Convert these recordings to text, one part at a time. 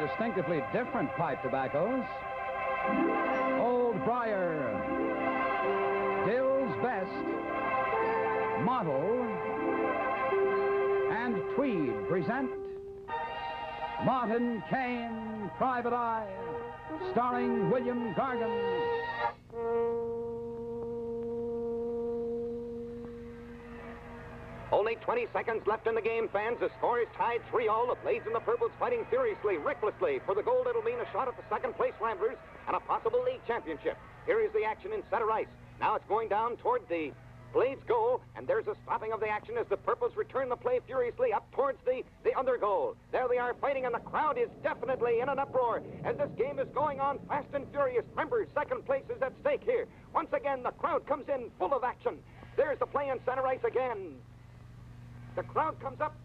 distinctively different pipe tobaccos. Old Briar, Dill's Best, Model, and Tweed present Martin Kane, Private Eye, starring William Gargan. Only 20 seconds left in the game, fans. The score is tied 3-all. The Blades and the Purples fighting furiously, recklessly. For the gold, it'll mean a shot at the second-place Ramblers and a possible league championship. Here is the action in center ice. Now it's going down toward the Blades' goal, and there's a stopping of the action as the Purples return the play furiously up towards the other goal. There they are fighting, and the crowd is definitely in an uproar as this game is going on fast and furious. Remember, second place is at stake here. Once again, the crowd comes in full of action. There's the play in center ice again. The crowd comes up.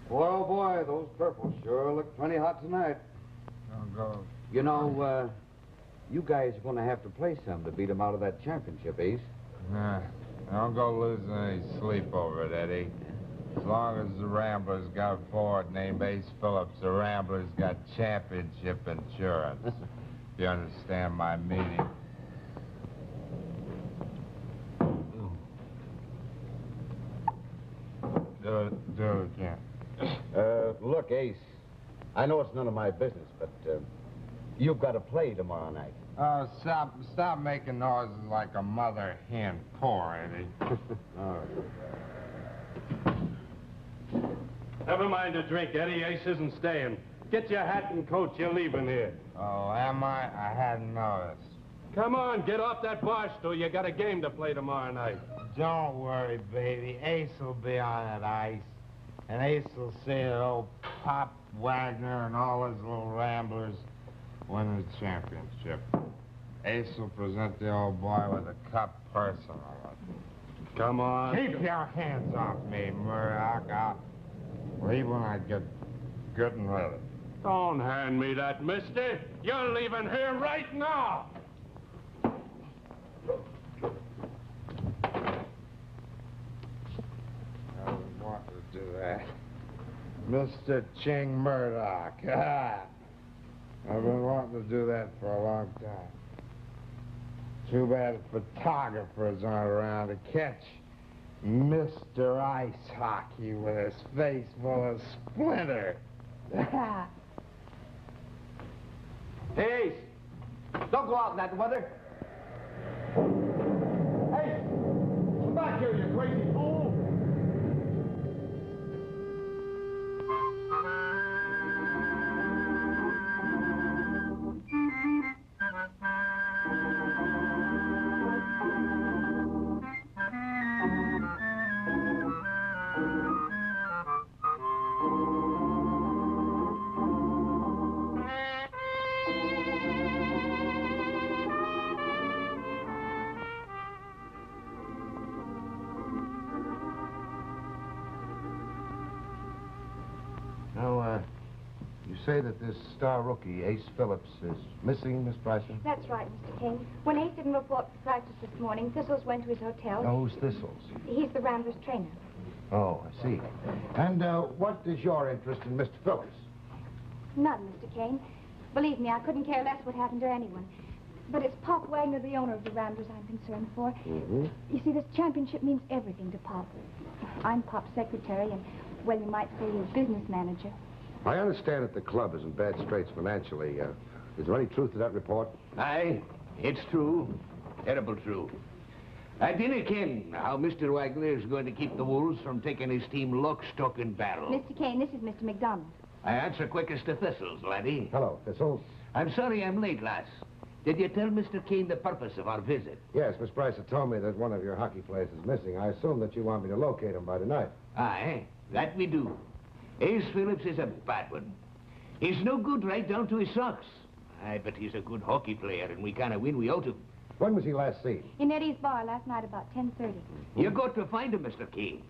Boy, oh boy, those Purples sure look plenty hot tonight. Oh, go. You know, you guys are going to have to play some to beat them out of that championship, Ace. Nah, don't go losing any sleep over it, Eddie. As long as the Ramblers got a forward named Ace Phillips, the Ramblers got championship insurance. If you understand my meaning. Do it again. Look, Ace, I know it's none of my business, but you've got to play tomorrow night. Oh, stop making noises like a mother hen. Poor Eddie. All right. Never mind the drink, Eddie. Ace isn't staying. Get your hat and coat. You're leaving here. Oh, am I? I hadn't noticed. Come on, get off that bar stool. You got a game to play tomorrow night. Don't worry, baby. Ace will be on that ice. And Ace will see that old Pop Wagner and all his little Ramblers win the championship. Ace will present the old boy with a cup personally. Come on. Keep your hands off me, Murdoch. I'll leave when I get good and ready. Don't hand me that, mister. You're leaving here right now. I don't want to do that. Mr. Ching Murdoch. I've been wanting to do that for a long time. Too bad photographers aren't around to catch Mr. Ice Hockey with his face full of splinter. Hey, Ace, don't go out in that weather. Hey, come back here, you crazy fool. Now, you say that this star rookie, Ace Phillips, is missing, Miss Bryson? That's right, Mr. Kane. When Ace didn't report for practice this morning, Thistles went to his hotel. Oh, who's Thistles? He's the Ramblers' trainer. Oh, I see. And what is your interest in Mr. Phillips? None, Mr. Kane. Believe me, I couldn't care less what happened to anyone. But it's Pop Wagner, the owner of the Ramblers, I'm concerned for. Mm-hmm. You see, this championship means everything to Pop. I'm Pop's secretary, and, well, you might say his business manager. I understand that the club is in bad straits financially. Is there any truth to that report? Aye, it's true. Terrible true. I didn't ken how Mr. Wagner is going to keep the Wolves from taking his team lock, stock, and barrel. Mr. Kane, this is Mr. McDonald. I answer quickest to Thistles, laddie. Hello, Thistles. I'm sorry I'm late, lass. Did you tell Mr. Kane the purpose of our visit? Yes, Miss Bryson told me that one of your hockey players is missing. I assume that you want me to locate him by tonight. Aye, that we do. Ace Phillips is a bad one. He's no good right down to his socks. Aye, but he's a good hockey player, and we can't win without him. When was he last seen? In Eddie's bar last night about 10:30. You got to find him, Mr. Kane.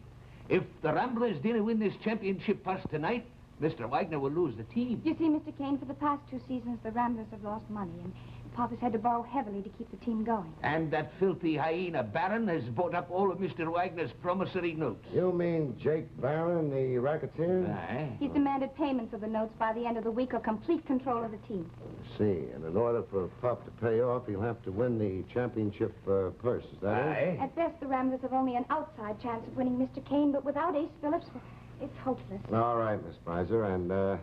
If the Ramblers didn't win this championship first tonight, Mr. Wagner will lose the team. You see, Mr. Kane, for the past 2 seasons, the Ramblers have lost money, and Pop has had to borrow heavily to keep the team going. And that filthy hyena Baron has bought up all of Mr. Wagner's promissory notes. You mean Jake Barron, the racketeer? Aye. He's demanded payment for the notes by the end of the week or complete control of the team. I see. And in order for Pop to pay off, he'll have to win the championship purse. Is that it? Aye. At best, the Ramblers have only an outside chance of winning Mr. Kane, but without Ace Phillips, well, it's hopeless. All right, Miss Breiser. And,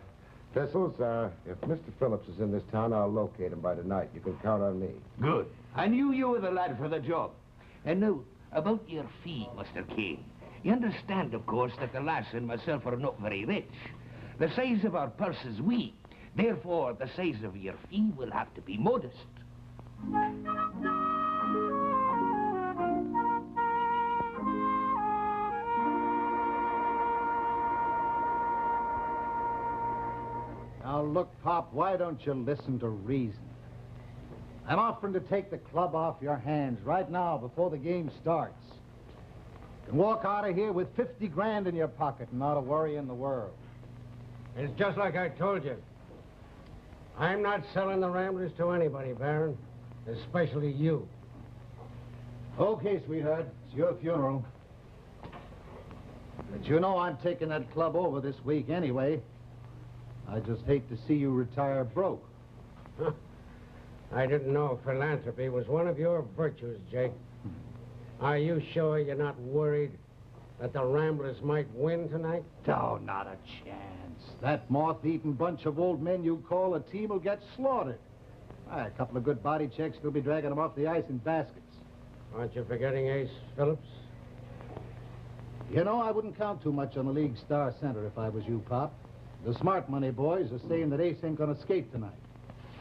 Thistles, if Mr. Phillips is in this town, I'll locate him by tonight. You can count on me. Good. I knew you were the lad for the job. And now, about your fee, Mr. Kane. You understand, of course, that the lass and myself are not very rich. The size of our purse is wee. Therefore, the size of your fee will have to be modest. Now, look, Pop, why don't you listen to reason? I'm offering to take the club off your hands right now before the game starts. You can walk out of here with 50 grand in your pocket and not a worry in the world. It's just like I told you. I'm not selling the Ramblers to anybody, Baron. Especially you. Okay, sweetheart, it's your funeral. But you know I'm taking that club over this week anyway. I just hate to see you retire broke. I didn't know philanthropy was one of your virtues, Jake. Are you sure you're not worried that the Ramblers might win tonight? Oh, not a chance. That moth-eaten bunch of old men you call a team will get slaughtered. A couple of good body checks, they'll be dragging them off the ice in baskets. Aren't you forgetting Ace Phillips? You know, I wouldn't count too much on the league star center if I was you, Pop. The smart money boys are saying that Ace ain't gonna skate tonight.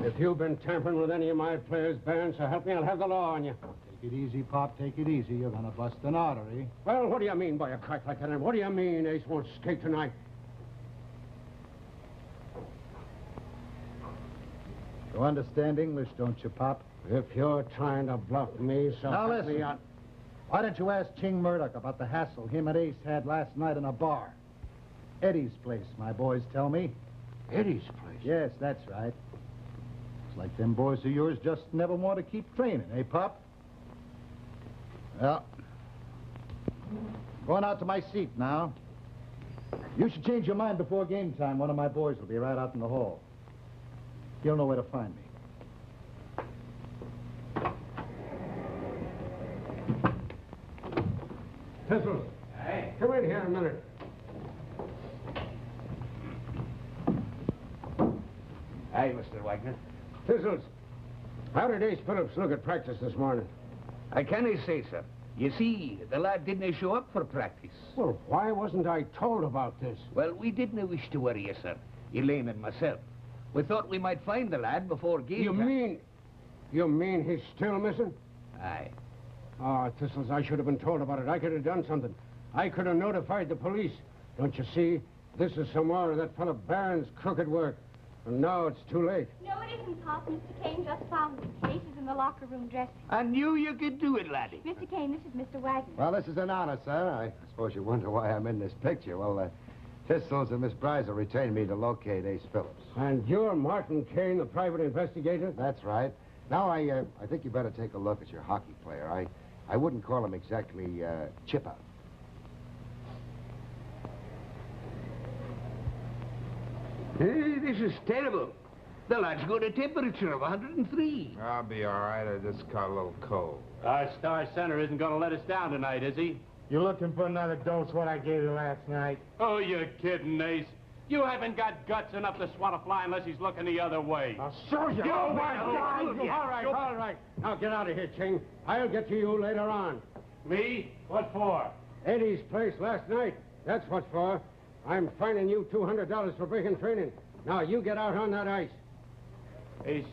If you've been tampering with any of my players, Baron, so help me, I'll have the law on you. Take it easy, Pop, take it easy. You're gonna bust an artery. Well, what do you mean by a crack like that? And what do you mean Ace won't skate tonight? You understand English, don't you, Pop? If you're trying to bluff me, so Now help me listen. out. Why don't you ask Ching Murdoch about the hassle him and Ace had last night in a bar? Eddie's place, my boys tell me. Eddie's place? Yes, that's right. It's like them boys of yours just never want to keep training, eh, Pop? Well, going out to my seat now. You should change your mind before game time. One of my boys will be right out in the hall. He'll know where to find me. Thistles. Hey. Come in here a minute. Aye, Mr. Wagner. Thistles, how did Ace Phillips look at practice this morning? I can't say, sir. You see, the lad didn't show up for practice. Well, why wasn't I told about this? Well, we didn't wish to worry you, sir. Elaine and myself. We thought we might find the lad before game You mean he's still missing? Aye. Oh, Thistles, I should have been told about it. I could have done something. I could have notified the police. Don't you see? This is some more of that fellow Barron's crooked work. And now it's too late. No, it isn't, Pop. Mr. Kane just found him. Ace is in the locker room dressing. I knew you could do it, laddie. Mr. Kane, this is Mr. Wagner. Well, this is an honor, sir. I suppose you wonder why I'm in this picture. Well, Thistles and Miss Breiser retained me to locate Ace Phillips. And you're Martin Kane, the private investigator? That's right. Now, I think you better take a look at your hockey player. I wouldn't call him exactly chip-out. Hey, this is terrible. The lad's got a temperature of 103. I'll be all right. I just caught a little cold. Our star center isn't going to let us down tonight, is he? You looking for another dose what I gave you last night? Oh, you're kidding, Ace. You haven't got guts enough to swat a fly unless he's looking the other way. I'll show you. All right. Now get out of here, Ching. I'll get to you later on. Me? What for? Eddie's place last night. That's what for. I'm fining you $200 for breaking training. Now you get out on that ice. Ace,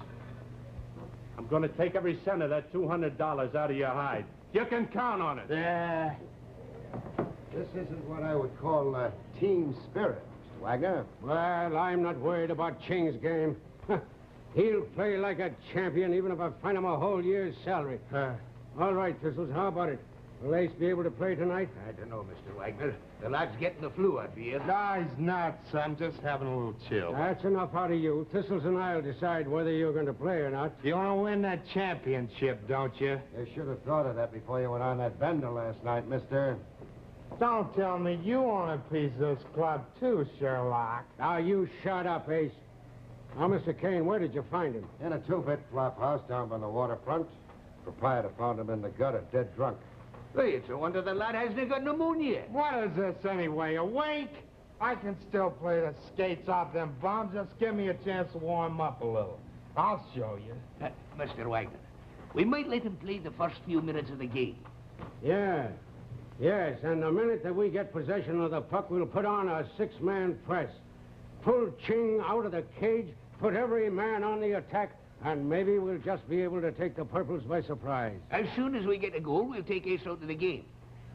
I'm going to take every cent of that $200 out of your hide. You can count on it. This isn't what I would call team spirit, Mr. Wagner. Well, I'm not worried about Ching's game. He'll play like a champion even if I fine him a whole year's salary. All right, Thistles, how about it? Will Ace be able to play tonight? I don't know, Mr. Wagner. The lad's getting the flu, I fear. No, he's not, son. Just having a little chill. That's enough out of you. Thistles and I'll decide whether you're going to play or not. You want to win that championship, don't you? You should have thought of that before you went on that bender last night, mister. Don't tell me you own a piece of this club, too, Sherlock. Now, you shut up, Ace. Now, Mr. Kane, where did you find him? In a two-bit flop house down by the waterfront. Proprietor found him in the gutter, dead drunk. Hey, it's a wonder the lad hasn't got pneumonia. What is this, anyway, a wake? I can still play the skates off them bums. Just give me a chance to warm up a little. I'll show you. Mr. Wagner, we might let him play the first few minutes of the game. Yeah. Yes, and the minute that we get possession of the puck, we'll put on a six-man press. Pull Ching out of the cage, put every man on the attack, and maybe we'll just be able to take the Purples by surprise. As soon as we get a goal, we'll take Ace out of the game.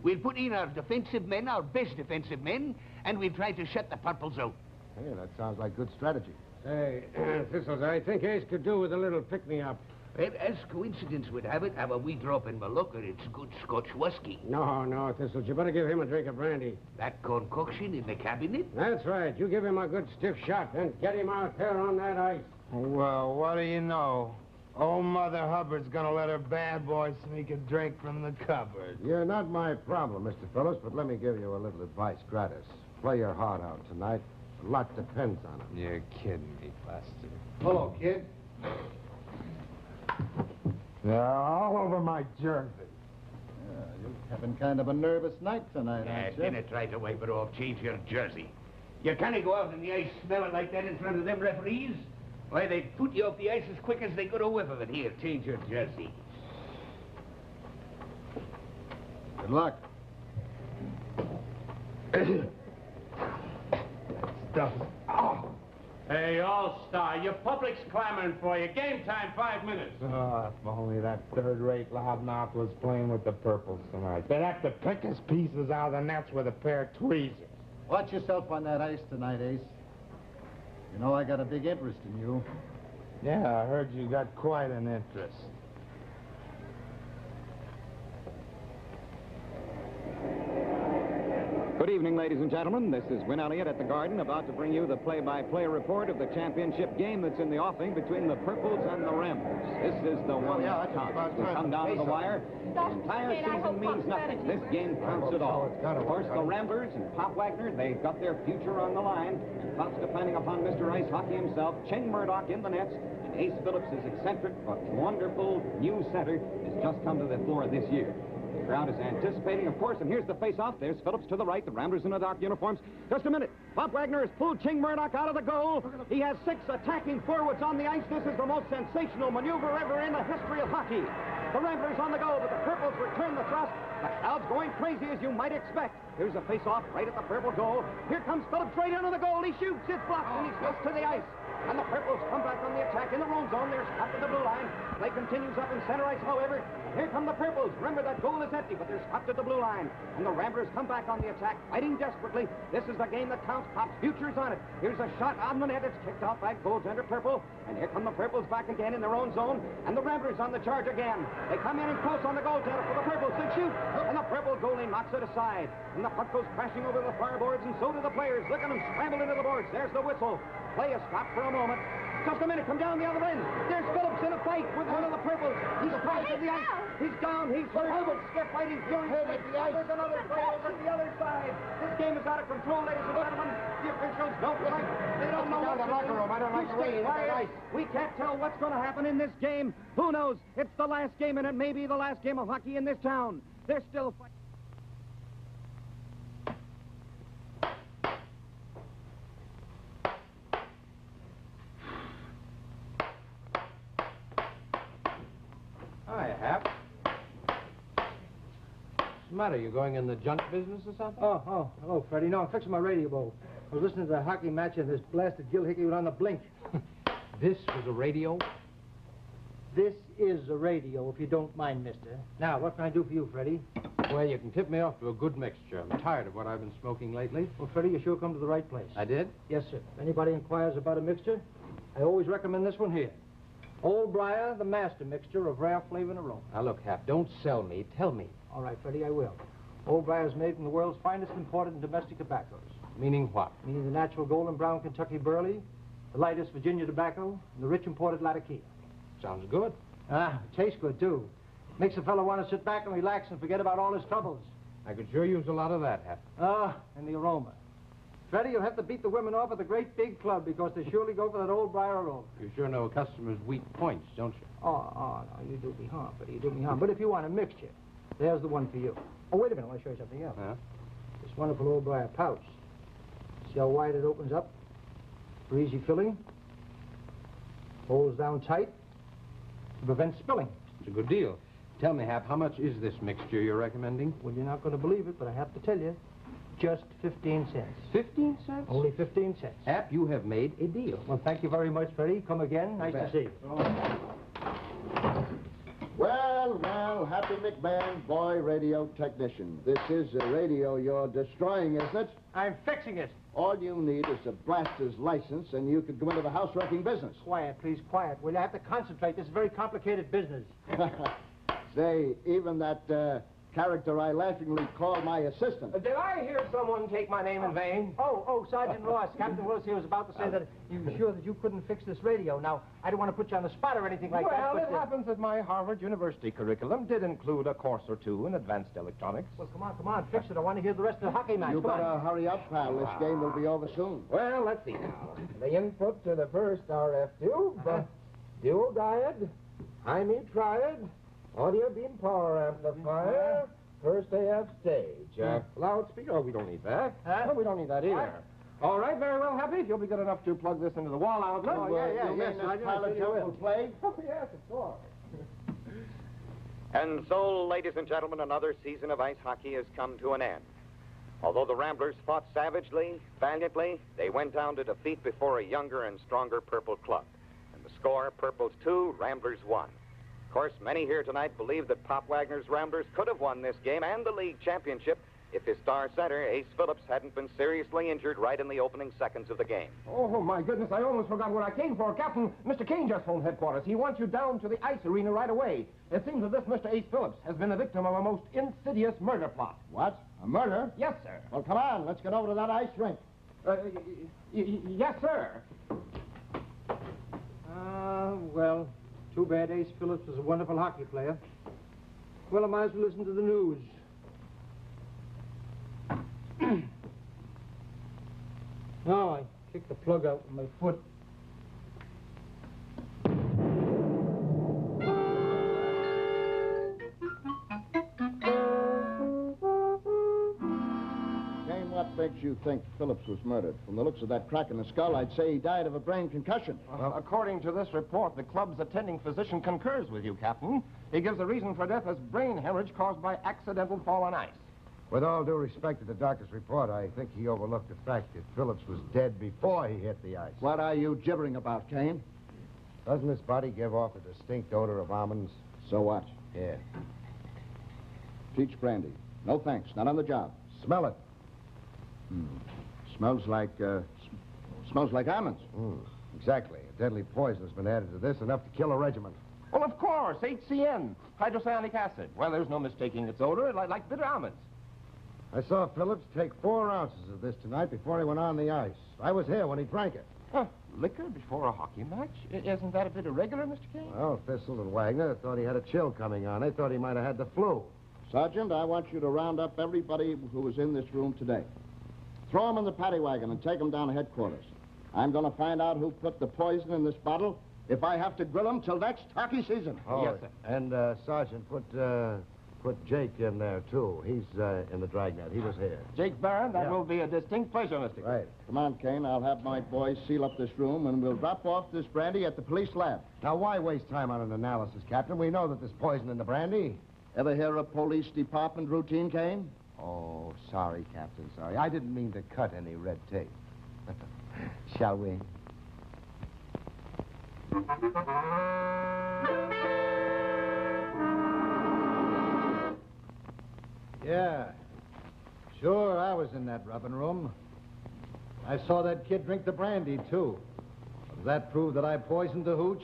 We'll put in our defensive men, our best defensive men, and we'll try to shut the Purples out. Hey, that sounds like good strategy. Say, Thistles, I think Ace could do with a little pick-me-up. Well, as coincidence would have it, have a wee drop in my locker. It's good Scotch whiskey. No, Thistles, you better give him a drink of brandy. That concoction in the cabinet? That's right. You give him a good stiff shot, then get him out there on that ice. Well, what do you know? Old Mother Hubbard's gonna let her bad boy sneak a drink from the cupboard. You're not my problem, Mr. Phillips, but let me give you a little advice gratis. Play your heart out tonight. A lot depends on it. You're kidding me, Buster. Hello, kid. They're all over my jersey. You're having kind of a nervous night tonight, Yeah, aren't you? then try to wipe it off. Change your jersey. You can't go out in the ice smelling like that in front of them referees. Why, they'd put you off the ice as quick as they got a whiff of it. Here, change your jersey. Good luck. Stuff. Oh. Hey, All-Star, your public's clamoring for you. Game time, 5 minutes. Oh, if only that third-rate loudmouth was playing with the Purples tonight. They'd have to pick his pieces out of the nets with a pair of tweezers. Watch yourself on that ice tonight, Ace. You know I got a big interest in you. Yeah, I heard you got quite an interest. Good evening, ladies and gentlemen. This is Win Elliott at the Garden, about to bring you the play-by-play report of the championship game that's in the offing between the Purples and the Ramblers. This is the one that counts. We come down to the wire. The entire season means nothing. This game counts it all. Of course, the Ramblers and Pop Wagner, they've got their future on the line. And thus, depending upon Mr. Ice Hockey himself, Ching Murdoch in the nets, and Ace Phillips' eccentric but wonderful new center has just come to the floor this year. The crowd is anticipating, of course, and here's the face-off. There's Phillips to the right, the Ramblers in the dark uniforms. Just a minute. Bob Wagner has pulled Ching Murdoch out of the goal. He has 6 attacking forwards on the ice. This is the most sensational maneuver ever in the history of hockey. The Ramblers on the go, but the Purples return the thrust. The crowd's going crazy, as you might expect. Here's a face-off right at the Purple goal. Here comes Phillips right under the goal. He shoots. It's blocked, and he slips to the ice. And the Purples come back on the attack in the room zone. They're stopped at the blue line. Play continues up in center ice, however. Here come the Purples. Remember, that goal is empty, but they're stopped at the blue line. And the Ramblers come back on the attack, fighting desperately. This is the game that counts. Pop's future's on it. Here's a shot on the net. It's kicked off by goaltender Purple. And here come the Purples back again in their own zone. And the Ramblers on the charge again. They come in and close on the goaltender for the Purples. They shoot. And the Purple goalie knocks it aside. And the puck goes crashing over the far boards, and so do the players. Look at them scramble into the boards. There's the whistle. Play is stopped for a moment. Just a minute, come down the other end. There's Phillips in a fight with one of the Purples. He's close to the ice. He's down, he's hurt. They're fighting furiously. There's another play over to the other side. This game is out of control, ladies and gentlemen. The officials don't like. They don't know what to do. I don't like the way you look at ice. We can't tell what's going to happen in this game. Who knows? It's the last game, and it may be the last game of hockey in this town. They're still fighting. Hi, Hap. What's the matter? You going in the junk business or something? Oh, hello, Freddie. No, I'm fixing my radio bowl. I was listening to the hockey match, and this blasted Gil Hickey was on the blink. This was a radio? This is a radio, if you don't mind, mister. Now, what can I do for you, Freddie? Well, you can tip me off to a good mixture. I'm tired of what I've been smoking lately. Well, Freddie, you sure come to the right place. I did? Yes, sir. If anybody inquires about a mixture, I always recommend this one here. Old Briar, the master mixture of rare flavor and aroma. Now, look, Hap, don't sell me. Tell me. All right, Freddie, I will. Old Briar's made from the world's finest imported and domestic tobaccos. Meaning what? Meaning the natural golden brown Kentucky burley, the lightest Virginia tobacco, and the rich imported Latakia. Sounds good. Ah, it tastes good, too. Makes a fellow want to sit back and relax and forget about all his troubles. I could sure use a lot of that, Hap. Ah, and the aroma. Freddie, you'll have to beat the women off at the great big club because they surely go for that old Briar aroma. You sure know a customer's weak points, don't you? Oh, no, you do me harm, Freddie, you do me harm. But if you want a mixture, there's the one for you. Oh, wait a minute, I want to show you something else. Huh? This wonderful old Briar pouch. See how wide it opens up for easy filling? Holds down tight to prevent spilling. It's a good deal. Tell me, Hap, how much is this mixture you're recommending? Well, you're not going to believe it, but I have to tell you, just 15 cents. 15 cents? Only 15 cents. Hap, you have made a deal. Well, thank you very much, Freddie. Come again. Nice to see you. Well, Happy McMann, boy radio technician. This is a radio you're destroying, isn't it? I'm fixing it. All you need is a blaster's license, and you could go into the house-wrecking business. Quiet, please, quiet. Will you have to concentrate? This is a very complicated business. Say, even that character I laughingly call my assistant. Did I hear someone take my name in vain? Oh, Sergeant Ross. Captain Willis here was about to say that you were sure that you couldn't fix this radio. Now, I don't want to put you on the spot or anything like that, Well, but... it happens that my Harvard University curriculum did include a course or two in advanced electronics. Well, come on, fix it. I want to hear the rest of the hockey match. You Come better on. hurry up, pal. This game will be over soon. Well, let's see now. The input to the first RF tube, dual diode, high mid triad, audio beam power amplifier, first AF stage, loudspeaker. Oh, we don't need that. Huh? No, we don't need that either. What? All right, very well, Happy. If you'll be good enough to plug this into the wall outlet. Oh, yeah, You mean yes, this Sergeant, pile I of sure junk will. will play? Oh, yes, of course. And so, ladies and gentlemen, another season of ice hockey has come to an end. Although the Ramblers fought savagely, valiantly, they went down to defeat before a younger and stronger Purple club. And the score, Purples 2, Ramblers 1. Of course, many here tonight believe that Pop Wagner's Ramblers could have won this game and the league championship if his star center, Ace Phillips, hadn't been seriously injured right in the opening seconds of the game. Oh, my goodness, I almost forgot what I came for. Captain, Mr. Kane just phoned headquarters. He wants you down to the ice arena right away. It seems that this Mr. Ace Phillips has been a victim of a most insidious murder plot. What? A murder? Yes, sir. Well, come on. Let's get over to that ice rink. Yes, sir. Well, too bad Ace Phillips was a wonderful hockey player. Well, I might as well listen to the news. No, I kicked the plug out with my foot. Kane, what makes you think Phillips was murdered? From the looks of that crack in the skull, I'd say he died of a brain concussion. According to this report, the club's attending physician concurs with you, Captain. He gives the reason for death as brain hemorrhage caused by accidental fall on ice. With all due respect to the doctor's report, I think he overlooked the fact that Phillips was dead before he hit the ice. What are you gibbering about, Kane? Doesn't his body give off a distinct odor of almonds? So what? Yeah. Peach brandy. No thanks. Not on the job. Smell it. Smells like almonds. Exactly. A deadly poison has been added to this, enough to kill a regiment. Well, of course, HCN, hydrocyanic acid. Well, there's no mistaking its odor, like bitter almonds. I saw Phillips take 4 ounces of this tonight before he went on the ice. I was here when he drank it. Huh, liquor before a hockey match? Isn't that a bit irregular, Mr. Kane? Well, Thistle and Wagner thought he had a chill coming on. They thought he might have had the flu. Sergeant, I want you to round up everybody who was in this room today. Throw them in the paddy wagon and take them down to headquarters. I'm going to find out who put the poison in this bottle if I have to grill them till next hockey season. Oh, yes, sir. And, Sergeant, put Jake in there, too. He's in the dragnet. He was here. Jake Barron, that will be a distinct pleasure, Mr. Kane. Right. Come on, Kane. I'll have my boys seal up this room, and we'll drop off this brandy at the police lab. Now, why waste time on an analysis, Captain? We know that there's poison in the brandy. Ever hear of police department routine, Kane? Oh, sorry, Captain, sorry. I didn't mean to cut any red tape. Shall we? Yeah. Sure, I was in that rubbing room. I saw that kid drink the brandy, too. Does that prove that I poisoned the hooch?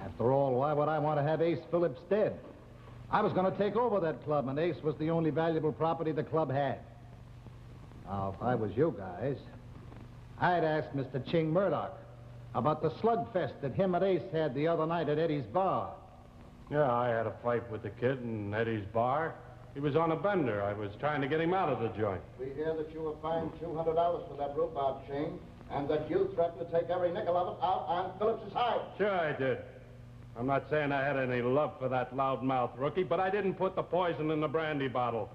After all, why would I want to have Ace Phillips dead? I was going to take over that club, and Ace was the only valuable property the club had. Now, if I was you guys, I'd ask Mr. Ching Murdoch about the slugfest that him and Ace had the other night at Eddie's bar. Yeah, I had a fight with the kid in Eddie's bar. He was on a bender. I was trying to get him out of the joint. We hear that you were fined $200 for that rhubarb chain, and that you threatened to take every nickel of it out on Phillips's hide. Sure I did. I'm not saying I had any love for that loudmouth rookie, but I didn't put the poison in the brandy bottle.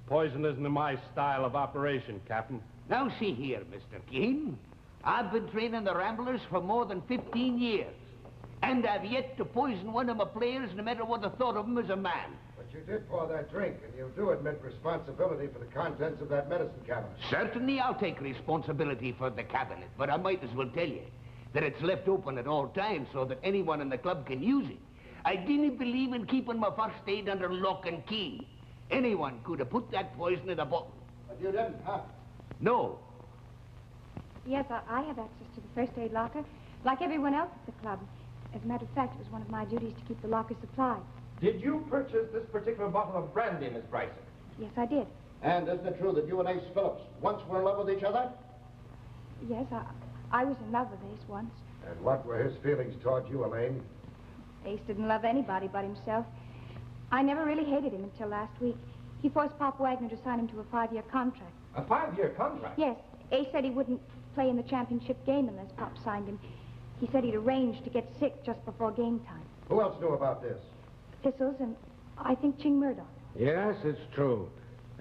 Poison isn't in my style of operation, Captain. Now, see here, Mr. Kane. I've been training the Ramblers for more than 15 years. And I've yet to poison one of my players, no matter what I thought of him as a man. But you did pour that drink, and you do admit responsibility for the contents of that medicine cabinet. Certainly I'll take responsibility for the cabinet, but I might as well tell you that it's left open at all times so that anyone in the club can use it. I didn't believe in keeping my first aid under lock and key. Anyone could have put that poison in a bottle. But you didn't, huh? No. Yes, I have access to the first aid locker, like everyone else at the club. As a matter of fact, it was one of my duties to keep the locker supplied. Did you purchase this particular bottle of brandy, Miss Bryson? Yes, I did. And isn't it true that you and Ace Phillips once were in love with each other? Yes, I was in love with Ace once. And what were his feelings toward you, Elaine? Ace didn't love anybody but himself. I never really hated him until last week. He forced Pop Wagner to sign him to a 5-year contract. A 5-year contract? Yes. Ace said he wouldn't play in the championship game unless Pop signed him. He said he'd arranged to get sick just before game time. Who else knew about this? Thistles and I think Ching Murdoch. Yes, it's true.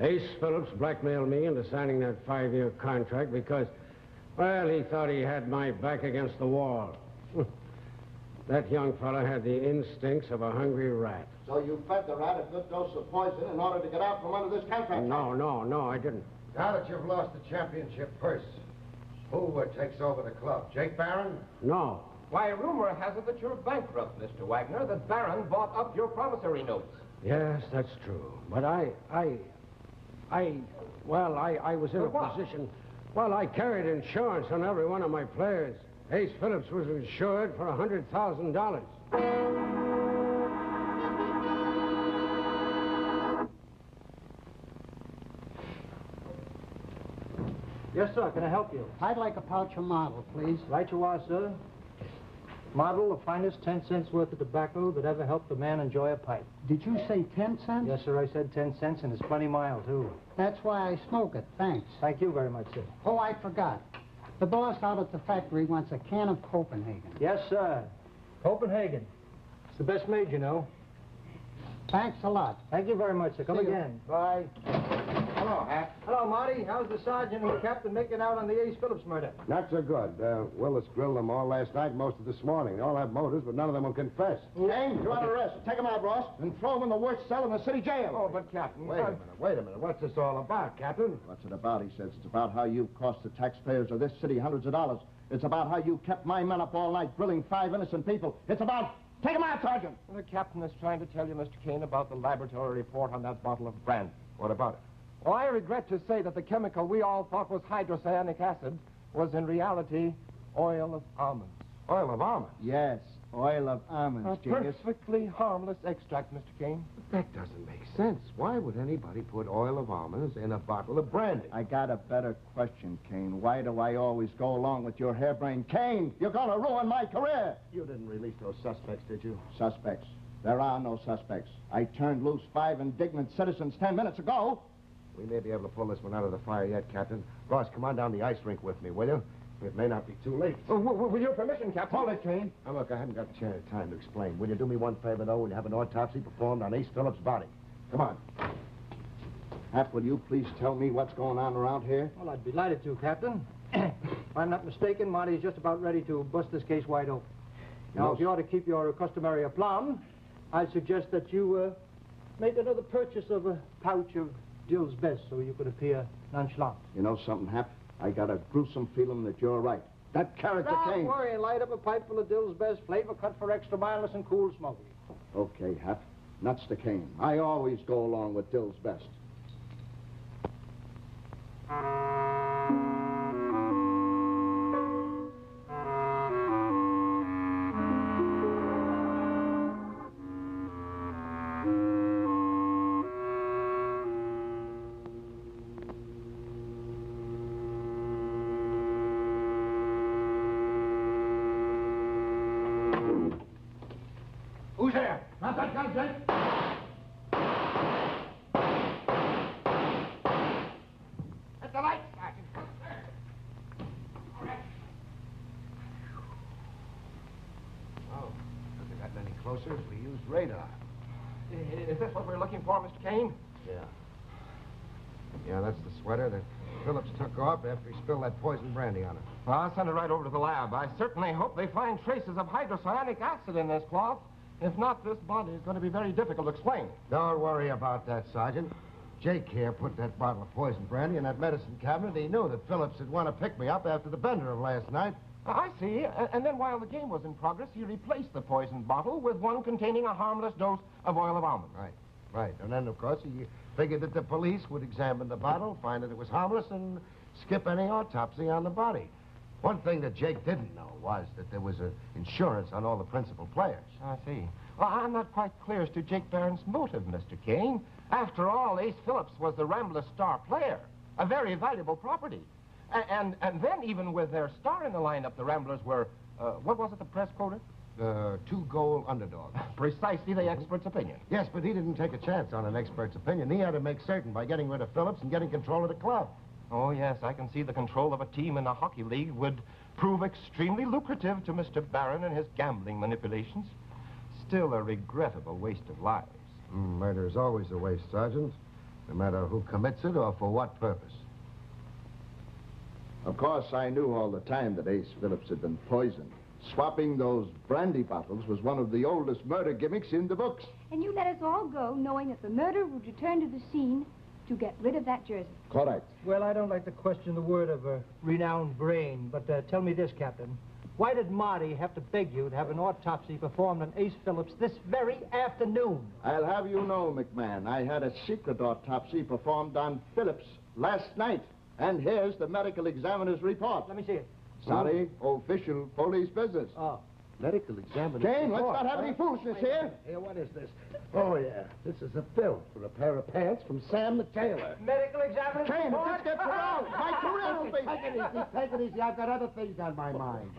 Ace Phillips blackmailed me into signing that 5-year contract because, well, he thought he had my back against the wall. That young fella had the instincts of a hungry rat. So you fed the rat a good dose of poison in order to get out from under this contract? No, I didn't. Now that you've lost the championship purse, who takes over the club? Jake Barron? No. Why, rumor has it that you're bankrupt, Mr. Wagner, that Barron bought up your promissory notes. Yes, that's true. But I was in a position... Well, I carried insurance on every one of my players. Ace Phillips was insured for $100,000. Yes, sir. Can I help you? I'd like a pouch of model, please. Right you are, sir. Model, the finest 10 cents worth of tobacco that ever helped a man enjoy a pipe. Did you say 10 cents? Yes, sir, I said 10 cents, and it's plenty mild, too. That's why I smoke it. Thanks. Thank you very much, sir. Oh, I forgot. The boss out at the factory wants a can of Copenhagen. Yes, sir. Copenhagen. It's the best made, you know. Thanks a lot. Thank you very much, sir. Come again. Bye. Hello, Hap. Hello, Marty. How's the sergeant and the captain making out on the Ace Phillips murder? Not so good. Willis grilled them all last night, most of this morning. They all have motives, but none of them will confess. James, you're under arrest. Take him out, Ross, and throw him in the worst cell in the city jail. Oh, but, Captain... Wait a minute. What's this all about, Captain? What's it about, he says. It's about how you've cost the taxpayers of this city hundreds of dollars. It's about how you kept my men up all night grilling 5 innocent people. It's about... Take him out, Sergeant! The captain is trying to tell you, Mr. Kane, about the laboratory report on that bottle of brandy. What about it? Well, I regret to say that the chemical we all thought was hydrocyanic acid was in reality oil of almonds. Oil of almonds? Yes, oil of almonds, A genius. perfectly harmless extract, Mr. Kane. But that doesn't make sense. Why would anybody put oil of almonds in a bottle of brandy? I got a better question, Kane. Why do I always go along with your harebrained Kane? You're gonna ruin my career. You didn't release those suspects, did you? Suspects? There are no suspects. I turned loose 5 indignant citizens 10 minutes ago. We may be able to pull this one out of the fire yet, Captain. Ross, come on down the ice rink with me, will you? It may not be too late. With your permission, Captain. Hold it, Kane. Now, look, I haven't got time to explain. Will you do me one favor, though? Will you have an autopsy performed on Ace Phillips' body? Come on. Hap, will you please tell me what's going on around here? Well, I'd be delighted to, Captain. If I'm not mistaken, Marty's just about ready to bust this case wide open. Now, if you ought to keep your customary aplomb, I'd suggest that you make another purchase of a pouch of Dill's Best so you could appear nonchalant. You know something, Hap? I got a gruesome feeling that you're right. That character Kane... Don't worry, light up a pipe full of Dill's Best, flavor cut for extra mildness and cool smoke. Okay, Hap. Nuts to Kane. I always go along with Dill's Best. closer if we used radar. Is this what we're looking for, Mr. Kane? Yeah. Yeah, that's the sweater that Phillips took off after he spilled that poison brandy on her. Well, I'll send it right over to the lab. I certainly hope they find traces of hydrocyanic acid in this cloth. If not, this body is going to be very difficult to explain. Don't worry about that, Sergeant. Jake here put that bottle of poison brandy in that medicine cabinet. He knew that Phillips would want to pick me up after the bender of last night. I see. And then while the game was in progress, he replaced the poison bottle with one containing a harmless dose of oil of almond. Right. And then, of course, he figured that the police would examine the bottle, find that it was harmless, and skip any autopsy on the body. One thing that Jake didn't know was that there was insurance on all the principal players. I see. Well, I'm not quite clear as to Jake Barron's motive, Mr. Kane. After all, Ace Phillips was the Ramblers' star player, a very valuable property. And then, even with their star in the lineup, the Ramblers were, what was it the press quoted? 2-goal underdog. Precisely the expert's opinion. Yes, but he didn't take a chance on an expert's opinion. He had to make certain by getting rid of Phillips and getting control of the club. Oh, yes, I can see the control of a team in a hockey league would prove extremely lucrative to Mr. Barron and his gambling manipulations. Still a regrettable waste of lives. Murder is always a waste, Sergeant, no matter who commits it or for what purpose. Of course, I knew all the time that Ace Phillips had been poisoned. Swapping those brandy bottles was one of the oldest murder gimmicks in the books. And you let us all go knowing that the murderer would return to the scene to get rid of that jersey. Correct. Well, I don't like to question the word of a renowned brain, but tell me this, Captain. Why did Marty have to beg you to have an autopsy performed on Ace Phillips this very afternoon? I'll have you know, McMahon, I had a secret autopsy performed on Phillips last night. And here's the medical examiner's report. Let me see it. Sorry, official police business. Oh. Medical examiner. Kane, let's not have any foolishness here. Here, what is this? Oh, yeah. This is a bill for a pair of pants from Sam the tailor. Medical examiner's Kane, report. if this gets around, my career will be... Take it easy. I've got other things on my mind.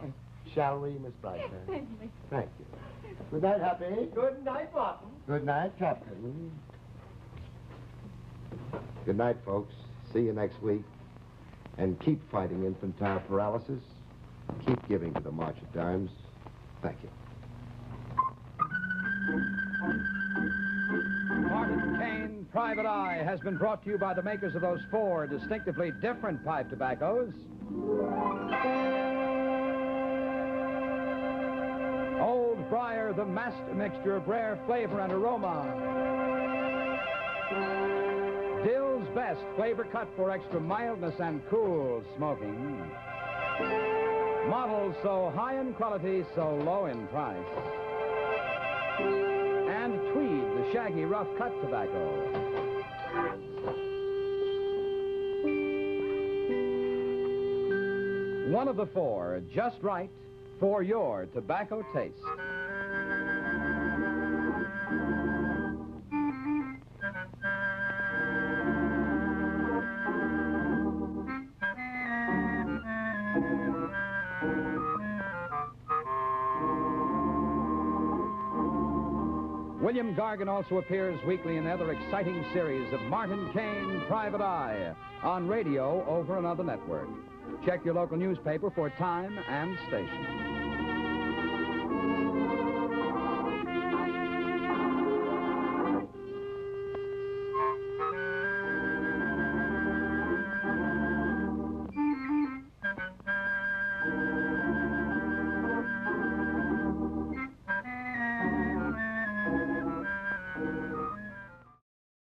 Shall we, Miss Bryce? Thank you. Good night, Happy. Good night, Martin. Good night, Captain. Good night, folks. See you next week. And keep fighting infantile paralysis. Keep giving to the March of Dimes. Thank you. Martin Kane, Private Eye, has been brought to you by the makers of those 4 distinctively different pipe tobaccos. Old Briar, the master mixture of rare flavor and aroma. Dill's Best, flavor cut for extra mildness and cool smoking. Models so high in quality, so low in price. And Tweed, the shaggy rough cut tobacco. One of the 4, just right for your tobacco taste. William Gargan also appears weekly in another exciting series of Martin Kane, Private Eye, on radio over another network. Check your local newspaper for time and station.